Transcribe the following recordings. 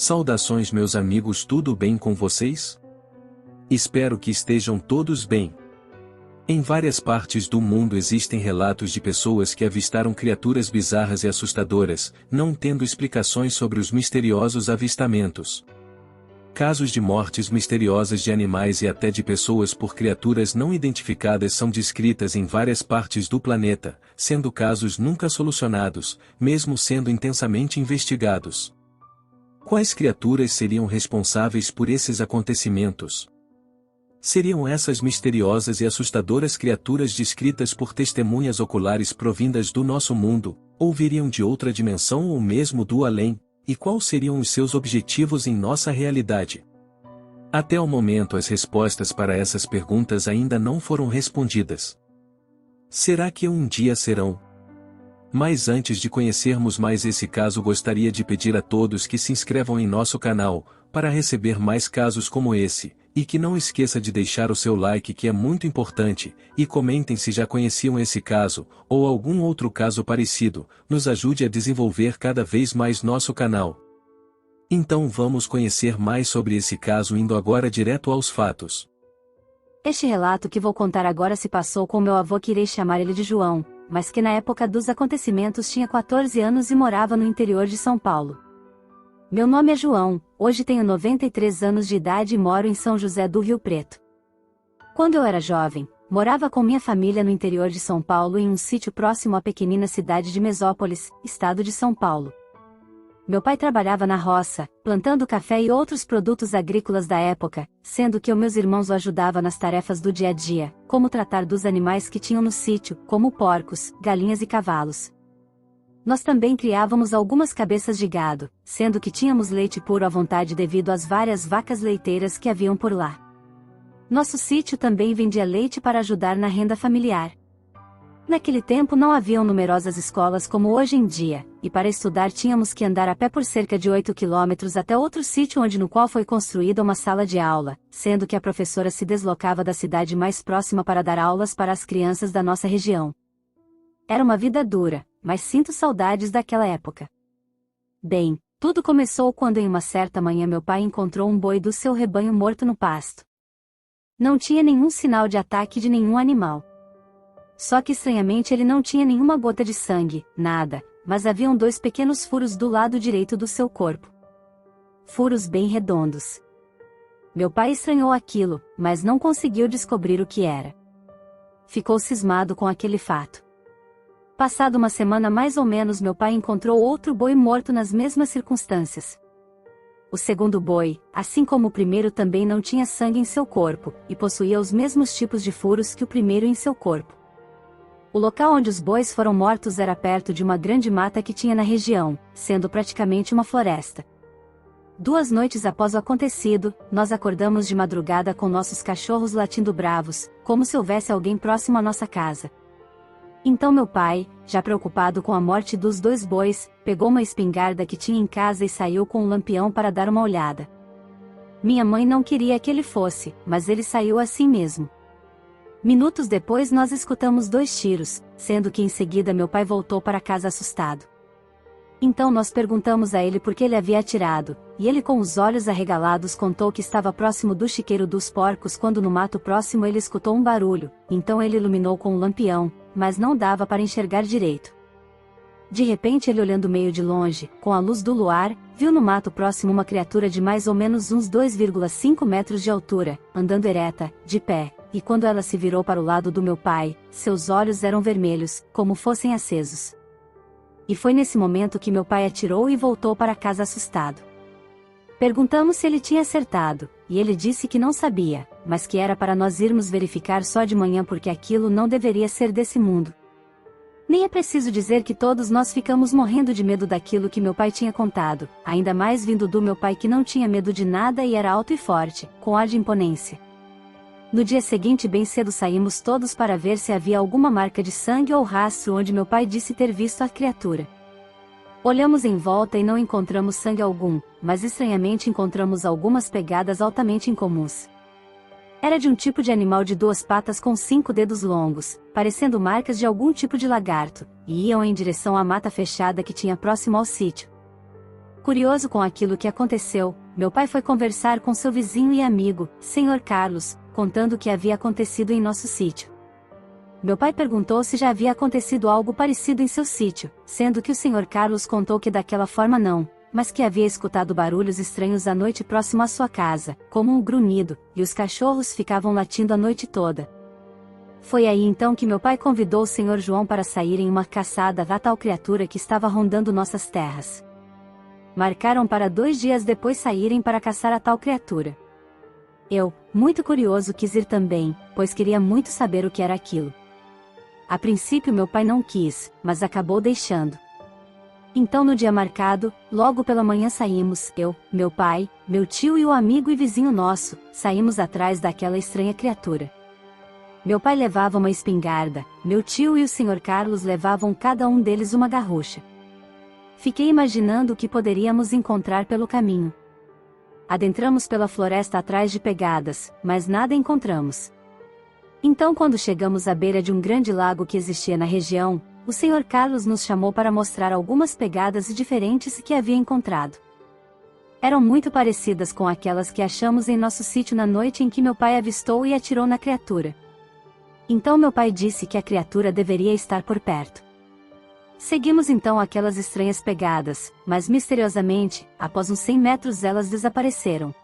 Saudações, meus amigos, tudo bem com vocês? Espero que estejam todos bem. Em várias partes do mundo existem relatos de pessoas que avistaram criaturas bizarras e assustadoras, não tendo explicações sobre os misteriosos avistamentos. Casos de mortes misteriosas de animais e até de pessoas por criaturas não identificadas são descritas em várias partes do planeta, sendo casos nunca solucionados, mesmo sendo intensamente investigados. Quais criaturas seriam responsáveis por esses acontecimentos? Seriam essas misteriosas e assustadoras criaturas descritas por testemunhas oculares provindas do nosso mundo, ou viriam de outra dimensão ou mesmo do além, e quais seriam os seus objetivos em nossa realidade? Até o momento as respostas para essas perguntas ainda não foram respondidas. Será que um dia serão? Mas antes de conhecermos mais esse caso, gostaria de pedir a todos que se inscrevam em nosso canal, para receber mais casos como esse, e que não esqueça de deixar o seu like, que é muito importante, e comentem se já conheciam esse caso, ou algum outro caso parecido, nos ajude a desenvolver cada vez mais nosso canal. Então vamos conhecer mais sobre esse caso, indo agora direto aos fatos. Este relato que vou contar agora se passou com meu avô, que irei chamar ele de João, mas que na época dos acontecimentos tinha 14 anos e morava no interior de São Paulo. Meu nome é João, hoje tenho 93 anos de idade e moro em São José do Rio Preto. Quando eu era jovem, morava com minha família no interior de São Paulo em um sítio próximo à pequenina cidade de Mesópolis, estado de São Paulo. Meu pai trabalhava na roça, plantando café e outros produtos agrícolas da época, sendo que meus irmãos o ajudavam nas tarefas do dia a dia, como tratar dos animais que tinham no sítio, como porcos, galinhas e cavalos. Nós também criávamos algumas cabeças de gado, sendo que tínhamos leite puro à vontade devido às várias vacas leiteiras que haviam por lá. Nosso sítio também vendia leite para ajudar na renda familiar. Naquele tempo não haviam numerosas escolas como hoje em dia, e para estudar tínhamos que andar a pé por cerca de 8 quilômetros até outro sítio no qual foi construída uma sala de aula, sendo que a professora se deslocava da cidade mais próxima para dar aulas para as crianças da nossa região. Era uma vida dura, mas sinto saudades daquela época. Bem, tudo começou quando em uma certa manhã meu pai encontrou um boi do seu rebanho morto no pasto. Não tinha nenhum sinal de ataque de nenhum animal. Só que estranhamente ele não tinha nenhuma gota de sangue, nada, mas haviam 2 pequenos furos do lado direito do seu corpo. Furos bem redondos. Meu pai estranhou aquilo, mas não conseguiu descobrir o que era. Ficou cismado com aquele fato. Passada uma semana mais ou menos, meu pai encontrou outro boi morto nas mesmas circunstâncias. O segundo boi, assim como o primeiro, também não tinha sangue em seu corpo, e possuía os mesmos tipos de furos que o primeiro em seu corpo. O local onde os bois foram mortos era perto de uma grande mata que tinha na região, sendo praticamente uma floresta. 2 noites após o acontecido, nós acordamos de madrugada com nossos cachorros latindo bravos, como se houvesse alguém próximo à nossa casa. Então meu pai, já preocupado com a morte dos 2 bois, pegou uma espingarda que tinha em casa e saiu com um lampião para dar uma olhada. Minha mãe não queria que ele fosse, mas ele saiu assim mesmo. Minutos depois nós escutamos 2 tiros, sendo que em seguida meu pai voltou para casa assustado. Então nós perguntamos a ele por que ele havia atirado, e ele com os olhos arregalados contou que estava próximo do chiqueiro dos porcos quando no mato próximo ele escutou um barulho, então ele iluminou com um lampião, mas não dava para enxergar direito. De repente ele, olhando meio de longe, com a luz do luar, viu no mato próximo uma criatura de mais ou menos uns 2,5 metros de altura, andando ereta, de pé, e quando ela se virou para o lado do meu pai, seus olhos eram vermelhos, como fossem acesos. E foi nesse momento que meu pai atirou e voltou para casa assustado. Perguntamos se ele tinha acertado, e ele disse que não sabia, mas que era para nós irmos verificar só de manhã porque aquilo não deveria ser desse mundo. Nem é preciso dizer que todos nós ficamos morrendo de medo daquilo que meu pai tinha contado, ainda mais vindo do meu pai, que não tinha medo de nada e era alto e forte, com ar de imponência. No dia seguinte bem cedo saímos todos para ver se havia alguma marca de sangue ou rastro onde meu pai disse ter visto a criatura. Olhamos em volta e não encontramos sangue algum, mas estranhamente encontramos algumas pegadas altamente incomuns. Era de um tipo de animal de 2 patas com 5 dedos longos, parecendo marcas de algum tipo de lagarto, e iam em direção à mata fechada que tinha próximo ao sítio. Curioso com aquilo que aconteceu, meu pai foi conversar com seu vizinho e amigo, Sr. Carlos, contando o que havia acontecido em nosso sítio. Meu pai perguntou se já havia acontecido algo parecido em seu sítio, sendo que o Sr. Carlos contou que daquela forma não, mas que havia escutado barulhos estranhos à noite próximo à sua casa, como um grunhido, e os cachorros ficavam latindo a noite toda. Foi aí então que meu pai convidou o Sr. João para sair em uma caçada da tal criatura que estava rondando nossas terras. Marcaram para 2 dias depois saírem para caçar a tal criatura. Eu, muito curioso, quis ir também, pois queria muito saber o que era aquilo. A princípio meu pai não quis, mas acabou deixando. Então no dia marcado, logo pela manhã saímos, eu, meu pai, meu tio e o amigo e vizinho nosso, saímos atrás daquela estranha criatura. Meu pai levava uma espingarda, meu tio e o Sr. Carlos levavam cada um deles uma garrucha. Fiquei imaginando o que poderíamos encontrar pelo caminho. Adentramos pela floresta atrás de pegadas, mas nada encontramos. Então quando chegamos à beira de um grande lago que existia na região, o Sr. Carlos nos chamou para mostrar algumas pegadas diferentes que havia encontrado. Eram muito parecidas com aquelas que achamos em nosso sítio na noite em que meu pai avistou e atirou na criatura. Então meu pai disse que a criatura deveria estar por perto. Seguimos então aquelas estranhas pegadas, mas misteriosamente, após uns 100 metros elas desapareceram.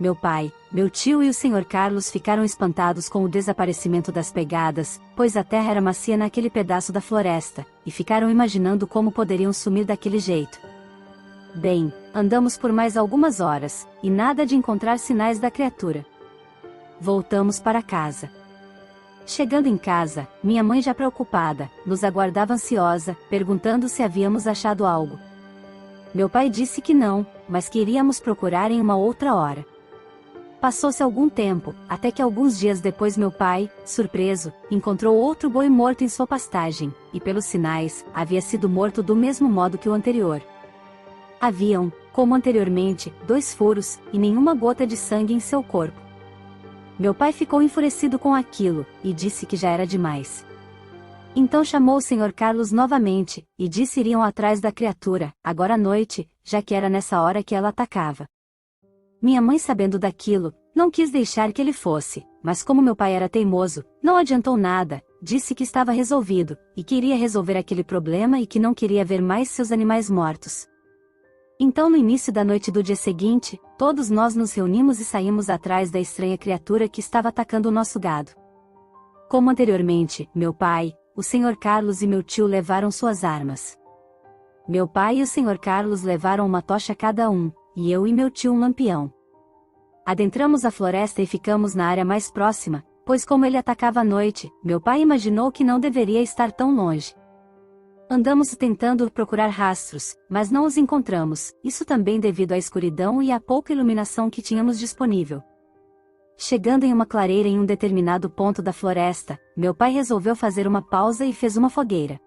Meu pai, meu tio e o Sr. Carlos ficaram espantados com o desaparecimento das pegadas, pois a terra era macia naquele pedaço da floresta, e ficaram imaginando como poderiam sumir daquele jeito. Bem, andamos por mais algumas horas, e nada de encontrar sinais da criatura. Voltamos para casa. Chegando em casa, minha mãe já preocupada, nos aguardava ansiosa, perguntando se havíamos achado algo. Meu pai disse que não, mas que iríamos procurar em uma outra hora. Passou-se algum tempo, até que alguns dias depois meu pai, surpreso, encontrou outro boi morto em sua pastagem, e pelos sinais, havia sido morto do mesmo modo que o anterior. Haviam, como anteriormente, 2 furos, e nenhuma gota de sangue em seu corpo. Meu pai ficou enfurecido com aquilo, e disse que já era demais. Então chamou o Sr. Carlos novamente, e disse iriam atrás da criatura, agora à noite, já que era nessa hora que ela atacava. Minha mãe, sabendo daquilo, não quis deixar que ele fosse, mas como meu pai era teimoso, não adiantou nada, disse que estava resolvido, e que iria resolver aquele problema e que não queria ver mais seus animais mortos. Então no início da noite do dia seguinte, todos nós nos reunimos e saímos atrás da estranha criatura que estava atacando o nosso gado. Como anteriormente, meu pai, o Sr. Carlos e meu tio levaram suas armas. Meu pai e o Sr. Carlos levaram uma tocha cada um, e eu e meu tio um lampião. Adentramos a floresta e ficamos na área mais próxima, pois como ele atacava à noite, meu pai imaginou que não deveria estar tão longe. Andamos tentando procurar rastros, mas não os encontramos, isso também devido à escuridão e à pouca iluminação que tínhamos disponível. Chegando em uma clareira em um determinado ponto da floresta, meu pai resolveu fazer uma pausa e fez uma fogueira.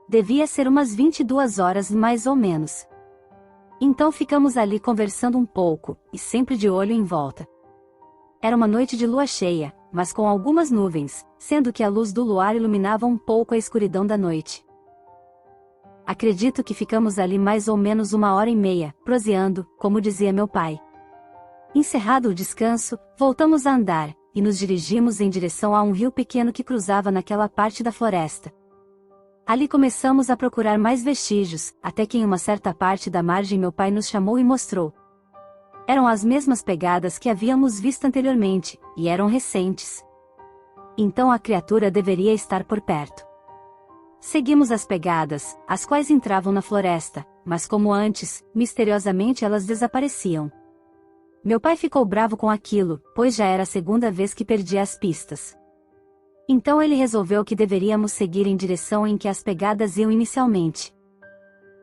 Devia ser umas 22 horas mais ou menos. Então ficamos ali conversando um pouco, e sempre de olho em volta. Era uma noite de lua cheia, mas com algumas nuvens, sendo que a luz do luar iluminava um pouco a escuridão da noite. Acredito que ficamos ali mais ou menos 1h30, proseando, como dizia meu pai. Encerrado o descanso, voltamos a andar, e nos dirigimos em direção a um rio pequeno que cruzava naquela parte da floresta. Ali começamos a procurar mais vestígios, até que em uma certa parte da margem meu pai nos chamou e mostrou. Eram as mesmas pegadas que havíamos visto anteriormente, e eram recentes. Então a criatura deveria estar por perto. Seguimos as pegadas, as quais entravam na floresta, mas como antes, misteriosamente elas desapareciam. Meu pai ficou bravo com aquilo, pois já era a segunda vez que perdia as pistas. Então ele resolveu que deveríamos seguir em direção em que as pegadas iam inicialmente.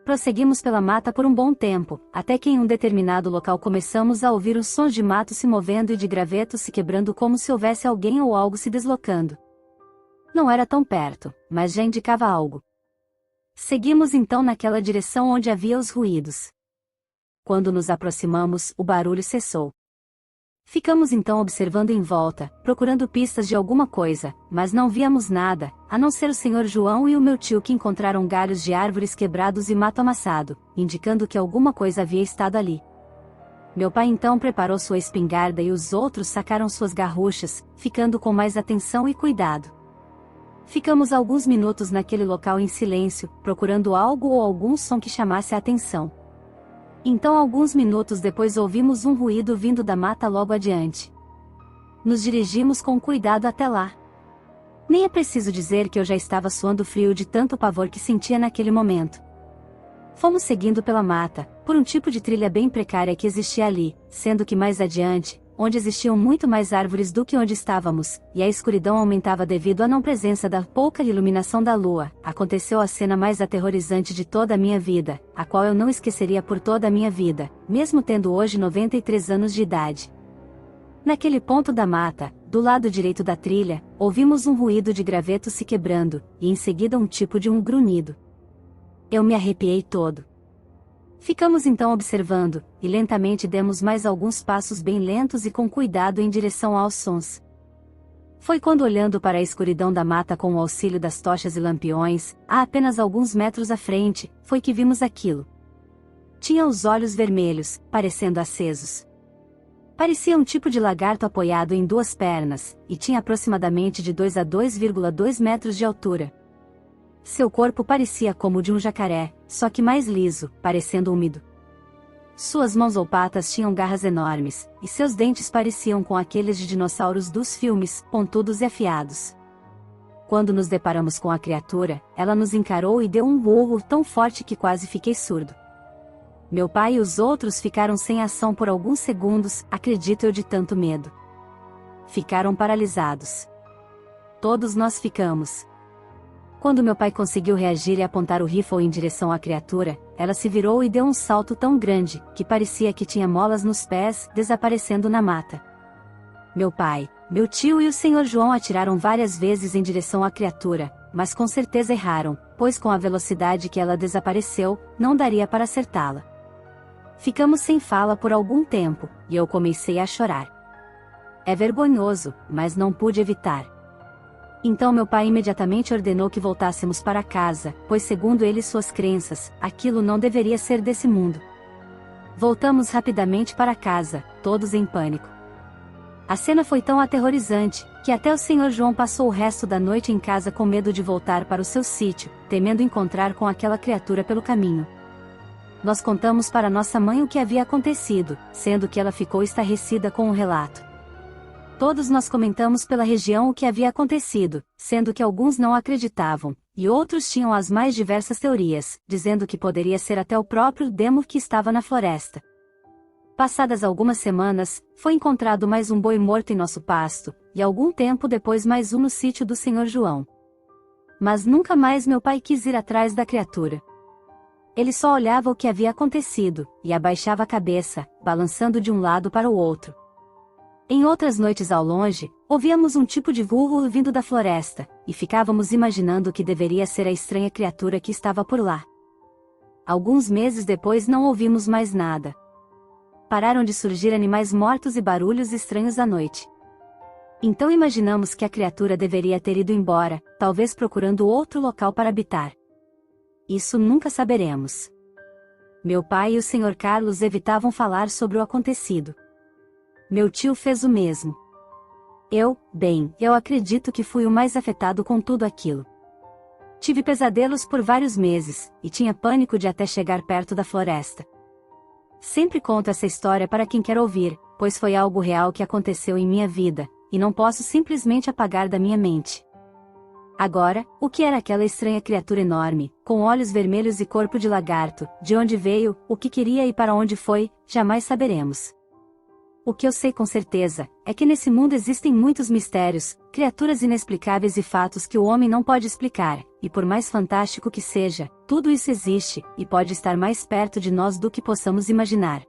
Prosseguimos pela mata por um bom tempo, até que em um determinado local começamos a ouvir os sons de mato se movendo e de gravetos se quebrando como se houvesse alguém ou algo se deslocando. Não era tão perto, mas já indicava algo. Seguimos então naquela direção onde havia os ruídos. Quando nos aproximamos, o barulho cessou. Ficamos então observando em volta, procurando pistas de alguma coisa, mas não víamos nada, a não ser o Sr. João e o meu tio que encontraram galhos de árvores quebrados e mato amassado, indicando que alguma coisa havia estado ali. Meu pai então preparou sua espingarda e os outros sacaram suas garruchas, ficando com mais atenção e cuidado. Ficamos alguns minutos naquele local em silêncio, procurando algo ou algum som que chamasse a atenção. Então alguns minutos depois ouvimos um ruído vindo da mata logo adiante. Nos dirigimos com cuidado até lá. Nem é preciso dizer que eu já estava suando frio de tanto pavor que sentia naquele momento. Fomos seguindo pela mata, por um tipo de trilha bem precária que existia ali, sendo que mais adiante, onde existiam muito mais árvores do que onde estávamos, e a escuridão aumentava devido à não presença da pouca iluminação da lua, aconteceu a cena mais aterrorizante de toda a minha vida, a qual eu não esqueceria por toda a minha vida, mesmo tendo hoje 93 anos de idade. Naquele ponto da mata, do lado direito da trilha, ouvimos um ruído de graveto se quebrando, e em seguida um tipo de um grunhido. Eu me arrepiei todo. Ficamos então observando, e lentamente demos mais alguns passos bem lentos e com cuidado em direção aos sons. Foi quando olhando para a escuridão da mata com o auxílio das tochas e lampiões, a apenas alguns metros à frente, foi que vimos aquilo. Tinha os olhos vermelhos, parecendo acesos. Parecia um tipo de lagarto apoiado em duas pernas, e tinha aproximadamente de 2 a 2,2 metros de altura. Seu corpo parecia como o de um jacaré, só que mais liso, parecendo úmido. Suas mãos ou patas tinham garras enormes, e seus dentes pareciam com aqueles de dinossauros dos filmes, pontudos e afiados. Quando nos deparamos com a criatura, ela nos encarou e deu um urro tão forte que quase fiquei surdo. Meu pai e os outros ficaram sem ação por alguns segundos, acredito eu, de tanto medo. Ficaram paralisados. Todos nós ficamos. Quando meu pai conseguiu reagir e apontar o rifle em direção à criatura, ela se virou e deu um salto tão grande, que parecia que tinha molas nos pés, desaparecendo na mata. Meu pai, meu tio e o Sr. João atiraram várias vezes em direção à criatura, mas com certeza erraram, pois com a velocidade que ela desapareceu, não daria para acertá-la. Ficamos sem fala por algum tempo, e eu comecei a chorar. É vergonhoso, mas não pude evitar. Então meu pai imediatamente ordenou que voltássemos para casa, pois segundo ele e suas crenças, aquilo não deveria ser desse mundo. Voltamos rapidamente para casa, todos em pânico. A cena foi tão aterrorizante, que até o Sr. João passou o resto da noite em casa com medo de voltar para o seu sítio, temendo encontrar com aquela criatura pelo caminho. Nós contamos para nossa mãe o que havia acontecido, sendo que ela ficou estarrecida com o relato. Todos nós comentamos pela região o que havia acontecido, sendo que alguns não acreditavam, e outros tinham as mais diversas teorias, dizendo que poderia ser até o próprio Demo que estava na floresta. Passadas algumas semanas, foi encontrado mais um boi morto em nosso pasto, e algum tempo depois mais um no sítio do Sr. João. Mas nunca mais meu pai quis ir atrás da criatura. Ele só olhava o que havia acontecido, e abaixava a cabeça, balançando de um lado para o outro. Em outras noites ao longe, ouvíamos um tipo de vulgo vindo da floresta, e ficávamos imaginando que deveria ser a estranha criatura que estava por lá. Alguns meses depois não ouvimos mais nada. Pararam de surgir animais mortos e barulhos estranhos à noite. Então imaginamos que a criatura deveria ter ido embora, talvez procurando outro local para habitar. Isso nunca saberemos. Meu pai e o Sr. Carlos evitavam falar sobre o acontecido. Meu tio fez o mesmo. Eu acredito que fui o mais afetado com tudo aquilo. Tive pesadelos por vários meses, e tinha pânico de até chegar perto da floresta. Sempre conto essa história para quem quer ouvir, pois foi algo real que aconteceu em minha vida, e não posso simplesmente apagar da minha mente. Agora, o que era aquela estranha criatura enorme, com olhos vermelhos e corpo de lagarto, de onde veio, o que queria e para onde foi, jamais saberemos. O que eu sei com certeza, é que nesse mundo existem muitos mistérios, criaturas inexplicáveis e fatos que o homem não pode explicar, e por mais fantástico que seja, tudo isso existe, e pode estar mais perto de nós do que possamos imaginar.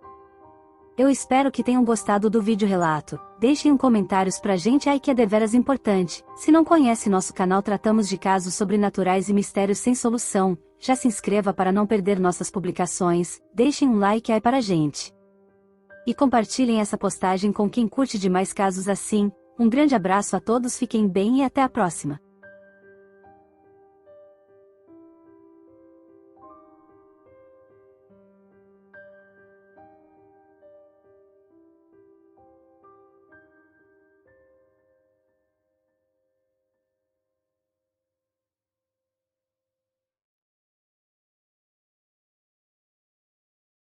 Eu espero que tenham gostado do vídeo relato, deixem um comentários pra gente aí que é deveras importante. Se não conhece nosso canal, tratamos de casos sobrenaturais e mistérios sem solução, já se inscreva para não perder nossas publicações, deixem um like aí para a gente. E compartilhem essa postagem com quem curte de mais casos assim. Um grande abraço a todos, fiquem bem e até a próxima.